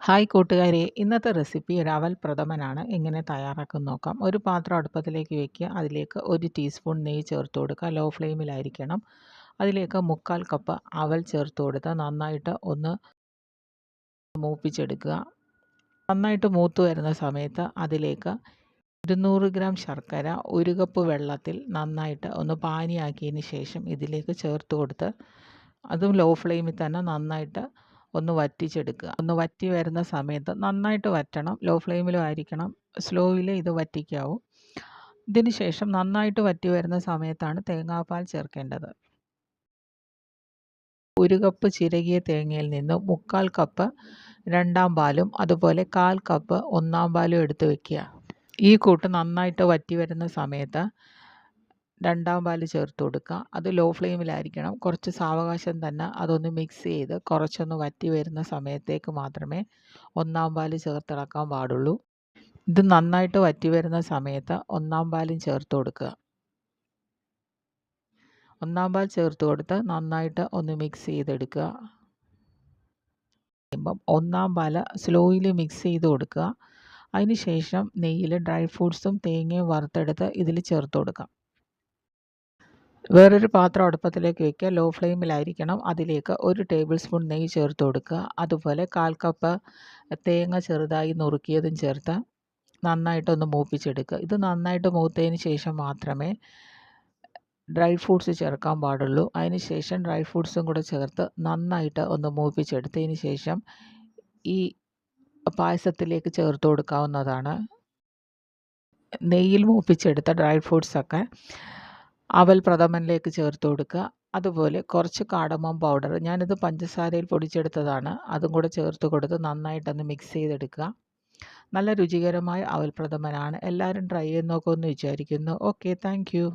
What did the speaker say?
Hi കൂട്ടുകാരെ, ഇന്നത്തെ recipe ഒരു അവൽ പ്രഥമനാണ്. എങ്ങനെ തയ്യാറാക്കും നോക്കാം. ഒരു പാത്രം അടുപ്പത്തിലേക്ക് വെക്കുക. അതിലേക്ക് 1 ടീസ്പൂൺ നെയ്യ് ചേർത്ത് കൊടുക്കുക. ലോ ഫ്ലെയിമിലായിരിക്കണം. അതിലേക്ക് 1/4 കപ്പ് അവൽ ചേർത്ത് കൊടുത്ത് നന്നായിട്ട് ഒന്ന് മൂപ്പിച്ചെടുക്കുക. നന്നായിട്ട് മൂത്ത് വരുന്ന സമയത്ത് അതിലേക്ക് 200 ഗ്രാം ശർക്കര 1 കപ്പ് വെള്ളത്തിൽ നന്നായിട്ട് ഒന്ന് പാനിയാക്കിയതിന് ശേഷം ഇതിലേക്ക് ചേർത്ത് കൊടുത്ത് അതും ലോ ഫ്ലെയിമിൽ തന്നെ നന്നായിട്ട് ഒന്ന് വറ്റിച്ചെടുക്കുക. ഒന്ന് വറ്റി വരുന്ന സമയത്ത് നന്നായിട്ട് വറ്റണം. ലോ ഫ്ലെയിമിലും ആയിരിക്കണം, സ്ലോയിൽ ഇത് വറ്റിക്കാവൂ. ഇതിന് ശേഷം നന്നായിട്ട് വറ്റി വരുന്ന സമയത്താണ് തേങ്ങാപ്പാൽ ചേർക്കേണ്ടത്. 1 കപ്പ് ചിരകിയ തേങ്ങയിൽ നിന്ന് 1/4 കപ്പ് രണ്ടാം പാലും അതുപോലെ 1/4 കപ്പ് ഒന്നാം പാലും എടുത്ത് വയ്ക്കുക. ഈ കൂട്ട് നന്നായിട്ട് വറ്റി വരുന്ന സമയത്ത് രണ്ടാം പാല് ചേർത്ത് കൊടുക്കുക. അത് ലോ ഫ്ലെയിമിലായിരിക്കണം. കുറച്ച് സാവകാശം തന്നെ അതൊന്ന് മിക്സ് ചെയ്ത് കുറച്ചൊന്ന് വറ്റി വരുന്ന സമയത്തേക്ക് മാത്രമേ ഒന്നാം പാല് ചേർത്തിളക്കാൻ പാടുള്ളൂ. ഇത് നന്നായിട്ട് വറ്റി വരുന്ന സമയത്ത് ഒന്നാം പാലും ചേർത്ത് കൊടുക്കുക. ഒന്നാം പാൽ ചേർത്ത് കൊടുത്ത് നന്നായിട്ട് ഒന്ന് മിക്സ് ചെയ്തെടുക്കുക. ഒന്നാം പാല് സ്ലോയിൽ മിക്സ് ചെയ്ത് കൊടുക്കുക. അതിന് ശേഷം നെയ്യിൽ ഡ്രൈ ഫ്രൂട്ട്സും തേങ്ങയും വറുത്തെടുത്ത് ഇതിൽ ചേർത്ത് കൊടുക്കാം. വേറൊരു പാത്രം അടുപ്പത്തിലേക്ക് വയ്ക്കുക. ലോ ഫ്ലെയിമിലായിരിക്കണം. അതിലേക്ക് 1 ടേബിൾ സ്പൂൺ നെയ്യ് ചേർത്ത് കൊടുക്കുക. അതുപോലെ 1/4 കപ്പ് തേങ്ങ ചെറുതായി നുറുക്കിയതും ചേർത്ത് നന്നായിട്ടൊന്ന് മൂപ്പിച്ചെടുക്കുക. ഇത് നന്നായിട്ട് മൂത്തതിന് ശേഷം മാത്രമേ ഡ്രൈ ഫ്രൂട്ട്സ് ചേർക്കാൻ പാടുള്ളൂ. അതിന് ശേഷം ഡ്രൈ ഫ്രൂട്ട്സും കൂടെ ചേർത്ത് നന്നായിട്ട് ഒന്ന് മൂപ്പിച്ചെടുത്തതിന് ശേഷം ഈ പായസത്തിലേക്ക് ചേർത്ത് കൊടുക്കാവുന്നതാണ്. നെയ്യിൽ മൂപ്പിച്ചെടുത്ത ഡ്രൈ ഫ്രൂട്ട്സൊക്കെ അവൽ പ്രഥമനിലേക്ക് ചേർത്ത് കൊടുക്കുക. അതുപോലെ കുറച്ച് കാർഡമം പൗഡർ, ഞാനിത് പഞ്ചസാരയിൽ പൊടിച്ചെടുത്തതാണ്, അതും കൂടെ ചേർത്ത് കൊടുത്ത് നന്നായിട്ടൊന്ന് മിക്സ് ചെയ്തെടുക്കുക. നല്ല രുചികരമായ അവൽ പ്രഥമനാണ്. എല്ലാവരും ട്രൈ ചെയ്ത് നോക്കുമെന്ന് വിചാരിക്കുന്നു. Okay, thank you.